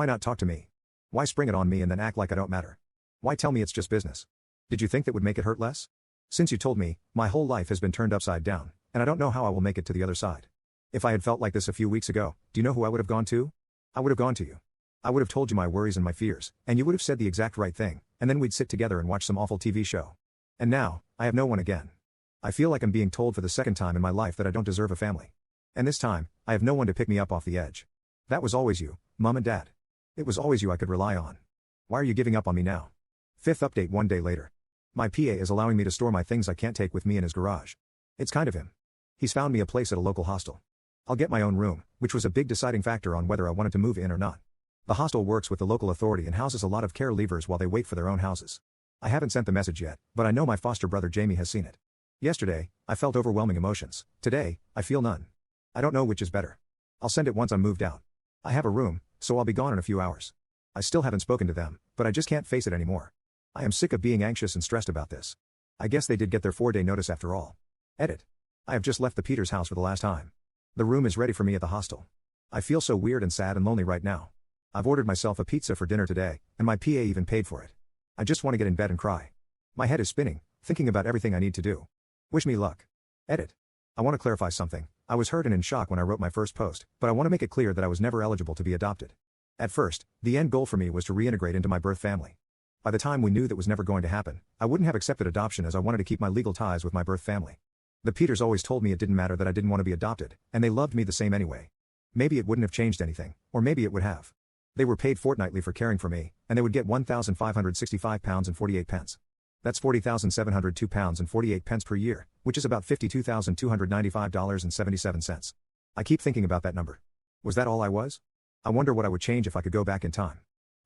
Why not talk to me? Why spring it on me and then act like I don't matter? Why tell me it's just business? Did you think that would make it hurt less? Since you told me, my whole life has been turned upside down, and I don't know how I will make it to the other side. If I had felt like this a few weeks ago, do you know who I would have gone to? I would have gone to you. I would have told you my worries and my fears, and you would have said the exact right thing, and then we'd sit together and watch some awful TV show. And now, I have no one again. I feel like I'm being told for the second time in my life that I don't deserve a family. And this time, I have no one to pick me up off the edge. That was always you, Mom and Dad. It was always you I could rely on. Why are you giving up on me now? Fifth update 1 day later. My PA is allowing me to store my things I can't take with me in his garage. It's kind of him. He's found me a place at a local hostel. I'll get my own room, which was a big deciding factor on whether I wanted to move in or not. The hostel works with the local authority and houses a lot of care leavers while they wait for their own houses. I haven't sent the message yet, but I know my foster brother Jamie has seen it. Yesterday, I felt overwhelming emotions. Today, I feel none. I don't know which is better. I'll send it once I'm moved out. I have a room, so I'll be gone in a few hours. I still haven't spoken to them, but I just can't face it anymore. I am sick of being anxious and stressed about this. I guess they did get their 4-day notice after all. Edit. I have just left the Peters house for the last time. The room is ready for me at the hostel. I feel so weird and sad and lonely right now. I've ordered myself a pizza for dinner today, and my PA even paid for it. I just want to get in bed and cry. My head is spinning, thinking about everything I need to do. Wish me luck. Edit. I want to clarify something. I was hurt and in shock when I wrote my first post, but I want to make it clear that I was never eligible to be adopted. At first, the end goal for me was to reintegrate into my birth family. By the time we knew that was never going to happen, I wouldn't have accepted adoption as I wanted to keep my legal ties with my birth family. The Peters always told me it didn't matter that I didn't want to be adopted, and they loved me the same anyway. Maybe it wouldn't have changed anything, or maybe it would have. They were paid fortnightly for caring for me, and they would get £1,565.48. That's £40,702.48 per year, which is about $52,295.77. I keep thinking about that number. Was that all I was? I wonder what I would change if I could go back in time.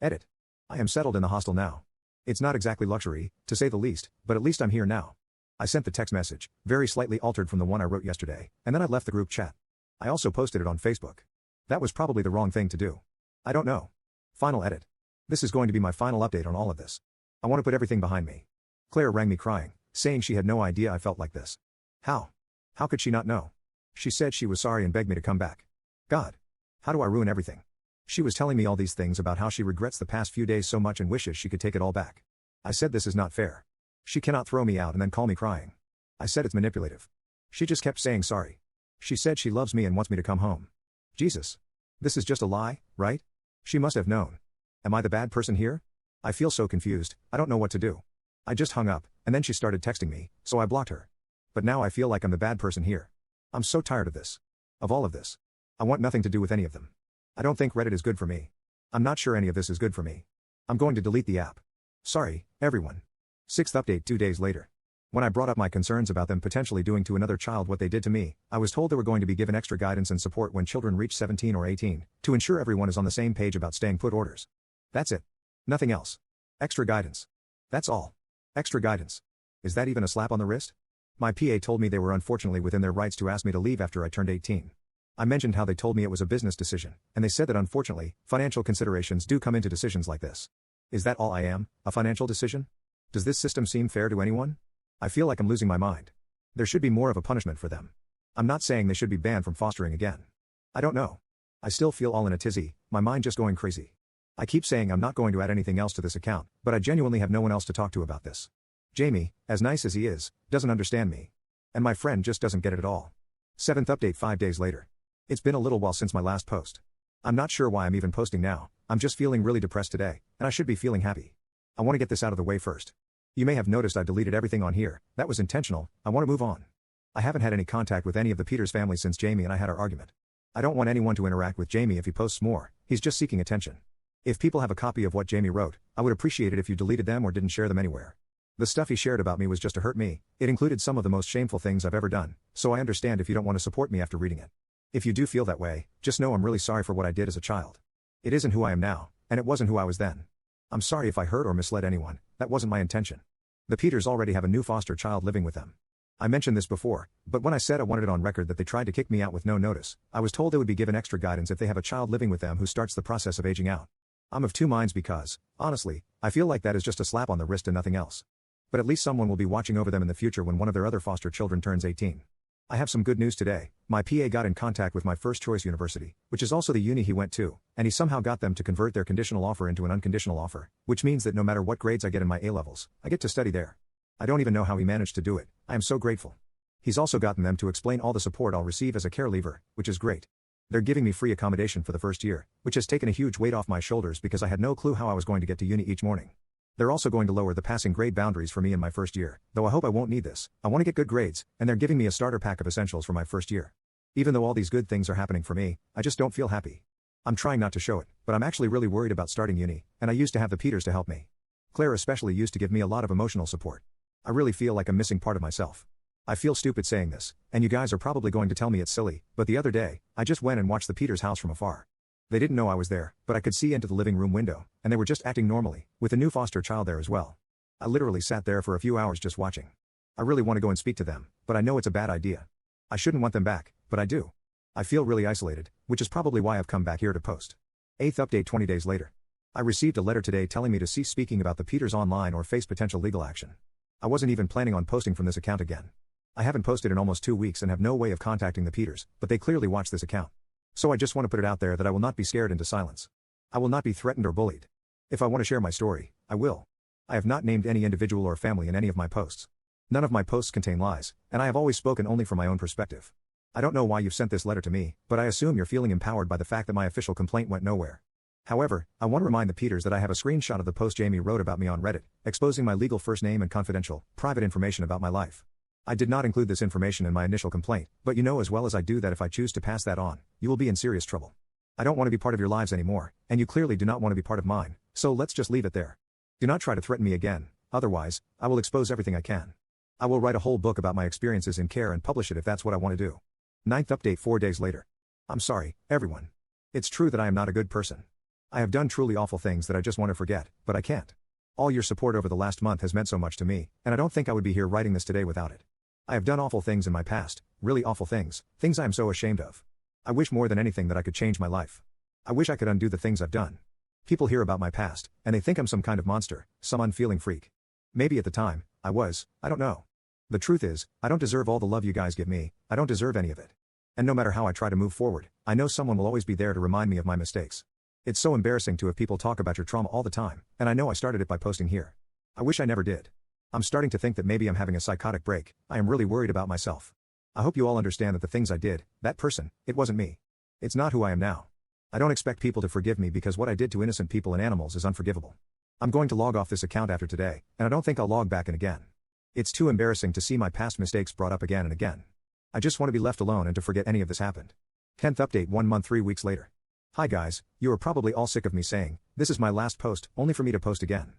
Edit. I am settled in the hostel now. It's not exactly luxury, to say the least, but at least I'm here now. I sent the text message, very slightly altered from the one I wrote yesterday, and then I left the group chat. I also posted it on Facebook. That was probably the wrong thing to do. I don't know. Final edit. This is going to be my final update on all of this. I want to put everything behind me. Claire rang me crying, saying she had no idea I felt like this. How? How could she not know? She said she was sorry and begged me to come back. God. How do I ruin everything? She was telling me all these things about how she regrets the past few days so much and wishes she could take it all back. I said this is not fair. She cannot throw me out and then call me crying. I said it's manipulative. She just kept saying sorry. She said she loves me and wants me to come home. Jesus. This is just a lie, right? She must have known. Am I the bad person here? I feel so confused, I don't know what to do. I just hung up, and then she started texting me, so I blocked her. But now I feel like I'm the bad person here. I'm so tired of this. Of all of this. I want nothing to do with any of them. I don't think Reddit is good for me. I'm not sure any of this is good for me. I'm going to delete the app. Sorry, everyone. Sixth update 2 days later. When I brought up my concerns about them potentially doing to another child what they did to me, I was told they were going to be given extra guidance and support when children reach 17 or 18, to ensure everyone is on the same page about staying put orders. That's it. Nothing else. Extra guidance. That's all. Extra guidance. Is that even a slap on the wrist? My PA told me they were unfortunately within their rights to ask me to leave after I turned 18. I mentioned how they told me it was a business decision, and they said that unfortunately, financial considerations do come into decisions like this. Is that all I am, a financial decision? Does this system seem fair to anyone? I feel like I'm losing my mind. There should be more of a punishment for them. I'm not saying they should be banned from fostering again. I don't know. I still feel all in a tizzy, my mind just going crazy. I keep saying I'm not going to add anything else to this account, but I genuinely have no one else to talk to about this. Jamie, as nice as he is, doesn't understand me. And my friend just doesn't get it at all. Seventh update 5 days later. It's been a little while since my last post. I'm not sure why I'm even posting now, I'm just feeling really depressed today, and I should be feeling happy. I want to get this out of the way first. You may have noticed I deleted everything on here, that was intentional, I want to move on. I haven't had any contact with any of the Peters family since Jamie and I had our argument. I don't want anyone to interact with Jamie if he posts more, he's just seeking attention. If people have a copy of what Jamie wrote, I would appreciate it if you deleted them or didn't share them anywhere. The stuff he shared about me was just to hurt me, it included some of the most shameful things I've ever done, so I understand if you don't want to support me after reading it. If you do feel that way, just know I'm really sorry for what I did as a child. It isn't who I am now, and it wasn't who I was then. I'm sorry if I hurt or misled anyone, that wasn't my intention. The Peters already have a new foster child living with them. I mentioned this before, but when I said I wanted it on record that they tried to kick me out with no notice, I was told they would be given extra guidance if they have a child living with them who starts the process of aging out. I'm of two minds because, honestly, I feel like that is just a slap on the wrist and nothing else. But at least someone will be watching over them in the future when one of their other foster children turns 18. I have some good news today. My PA got in contact with my first choice university, which is also the uni he went to, and he somehow got them to convert their conditional offer into an unconditional offer, which means that no matter what grades I get in my A-levels, I get to study there. I don't even know how he managed to do it. I am so grateful. He's also gotten them to explain all the support I'll receive as a care leaver, which is great. They're giving me free accommodation for the first year, which has taken a huge weight off my shoulders because I had no clue how I was going to get to uni each morning. They're also going to lower the passing grade boundaries for me in my first year, though I hope I won't need this. I want to get good grades, and they're giving me a starter pack of essentials for my first year. Even though all these good things are happening for me, I just don't feel happy. I'm trying not to show it, but I'm actually really worried about starting uni, and I used to have the Peters to help me. Claire especially used to give me a lot of emotional support. I really feel like I'm missing part of myself. I feel stupid saying this, and you guys are probably going to tell me it's silly, but the other day, I just went and watched the Peters' house from afar. They didn't know I was there, but I could see into the living room window, and they were just acting normally, with a new foster child there as well. I literally sat there for a few hours just watching. I really want to go and speak to them, but I know it's a bad idea. I shouldn't want them back, but I do. I feel really isolated, which is probably why I've come back here to post. 8th update 20 days later. I received a letter today telling me to cease speaking about the Peters online or face potential legal action. I wasn't even planning on posting from this account again. I haven't posted in almost 2 weeks and have no way of contacting the Peters, but they clearly watch this account. So I just want to put it out there that I will not be scared into silence. I will not be threatened or bullied. If I want to share my story, I will. I have not named any individual or family in any of my posts. None of my posts contain lies, and I have always spoken only from my own perspective. I don't know why you've sent this letter to me, but I assume you're feeling empowered by the fact that my official complaint went nowhere. However, I want to remind the Peters that I have a screenshot of the post Jamie wrote about me on Reddit, exposing my legal first name and confidential, private information about my life. I did not include this information in my initial complaint, but you know as well as I do that if I choose to pass that on, you will be in serious trouble. I don't want to be part of your lives anymore, and you clearly do not want to be part of mine, so let's just leave it there. Do not try to threaten me again, otherwise, I will expose everything I can. I will write a whole book about my experiences in care and publish it if that's what I want to do. 9th update 4 days later. I'm sorry, everyone. It's true that I am not a good person. I have done truly awful things that I just want to forget, but I can't. All your support over the last month has meant so much to me, and I don't think I would be here writing this today without it. I have done awful things in my past, really awful things I am so ashamed of. I wish more than anything that I could change my life. I wish I could undo the things I've done. People hear about my past, and they think I'm some kind of monster, some unfeeling freak. Maybe at the time, I was, I don't know. The truth is, I don't deserve all the love you guys give me, I don't deserve any of it. And no matter how I try to move forward, I know someone will always be there to remind me of my mistakes. It's so embarrassing to have people talk about your trauma all the time, and I know I started it by posting here. I wish I never did. I'm starting to think that maybe I'm having a psychotic break. I am really worried about myself. I hope you all understand that the things I did, that person, it wasn't me. It's not who I am now. I don't expect people to forgive me because what I did to innocent people and animals is unforgivable. I'm going to log off this account after today, and I don't think I'll log back in again. It's too embarrassing to see my past mistakes brought up again and again. I just want to be left alone and to forget any of this happened. 10th update 1 month 3 weeks later. Hi guys, you are probably all sick of me saying, this is my last post, only for me to post again.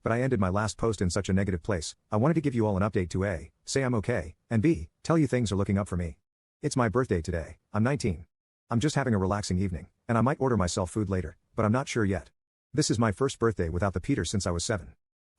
But I ended my last post in such a negative place. I wanted to give you all an update to A, say I'm okay, and B, tell you things are looking up for me. It's my birthday today, I'm 19. I'm just having a relaxing evening, and I might order myself food later, but I'm not sure yet. This is my first birthday without the Peters since I was 7.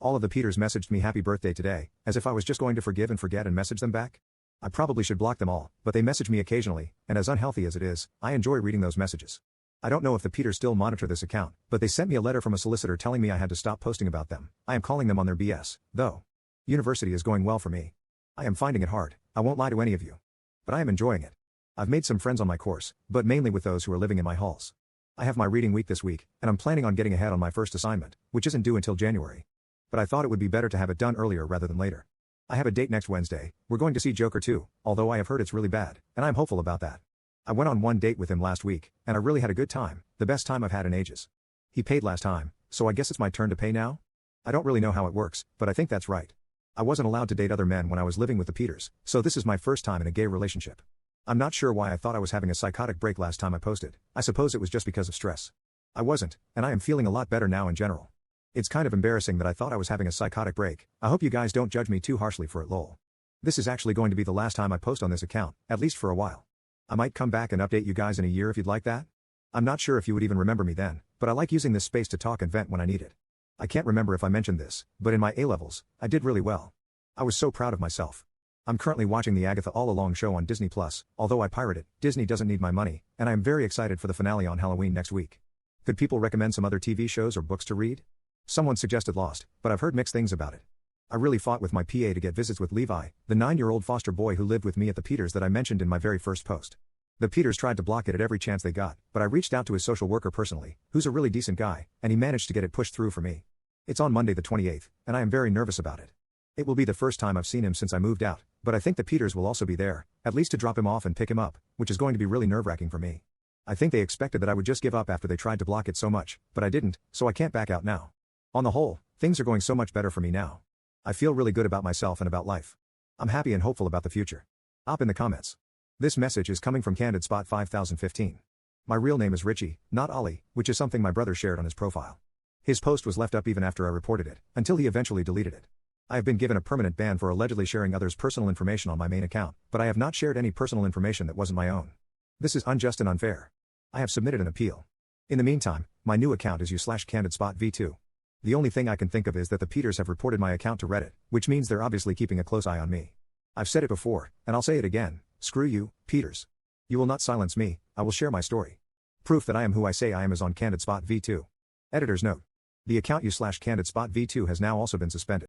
All of the Peters messaged me happy birthday today, as if I was just going to forgive and forget and message them back. I probably should block them all, but they message me occasionally, and as unhealthy as it is, I enjoy reading those messages. I don't know if the Peters still monitor this account, but they sent me a letter from a solicitor telling me I had to stop posting about them. I am calling them on their BS, though. University is going well for me. I am finding it hard, I won't lie to any of you. But I am enjoying it. I've made some friends on my course, but mainly with those who are living in my halls. I have my reading week this week, and I'm planning on getting ahead on my first assignment, which isn't due until January. But I thought it would be better to have it done earlier rather than later. I have a date next Wednesday, we're going to see Joker 2, although I have heard it's really bad, and I'm hopeful about that. I went on one date with him last week, and I really had a good time, the best time I've had in ages. He paid last time, so I guess it's my turn to pay now? I don't really know how it works, but I think that's right. I wasn't allowed to date other men when I was living with the Peters, so this is my first time in a gay relationship. I'm not sure why I thought I was having a psychotic break last time I posted. I suppose it was just because of stress. I wasn't, and I am feeling a lot better now in general. It's kind of embarrassing that I thought I was having a psychotic break. I hope you guys don't judge me too harshly for it lol. This is actually going to be the last time I post on this account, at least for a while. I might come back and update you guys in a year if you'd like that. I'm not sure if you would even remember me then, but I like using this space to talk and vent when I need it. I can't remember if I mentioned this, but in my A-levels, I did really well. I was so proud of myself. I'm currently watching the Agatha All Along show on Disney+, although I pirate it, Disney doesn't need my money, and I am very excited for the finale on Halloween next week. Could people recommend some other TV shows or books to read? Someone suggested Lost, but I've heard mixed things about it. I really fought with my PA to get visits with Levi, the 9-year-old foster boy who lived with me at the Peters that I mentioned in my very first post. The Peters tried to block it at every chance they got, but I reached out to his social worker personally, who's a really decent guy, and he managed to get it pushed through for me. It's on Monday the 28th, and I am very nervous about it. It will be the first time I've seen him since I moved out, but I think the Peters will also be there, at least to drop him off and pick him up, which is going to be really nerve-wracking for me. I think they expected that I would just give up after they tried to block it so much, but I didn't, so I can't back out now. On the whole, things are going so much better for me now. I feel really good about myself and about life. I'm happy and hopeful about the future. Up in the comments. This message is coming from Candid Spot 5015. My real name is Richie, not Ollie, which is something my brother shared on his profile. His post was left up even after I reported it, until he eventually deleted it. I have been given a permanent ban for allegedly sharing others' personal information on my main account, but I have not shared any personal information that wasn't my own. This is unjust and unfair. I have submitted an appeal. In the meantime, my new account is u/CandidSpotV2. The only thing I can think of is that the Peters have reported my account to Reddit, which means they're obviously keeping a close eye on me. I've said it before, and I'll say it again, screw you, Peters. You will not silence me, I will share my story. Proof that I am who I say I am is on CandidSpotV2. Editor's note. The account u/CandidSpotV2 has now also been suspended.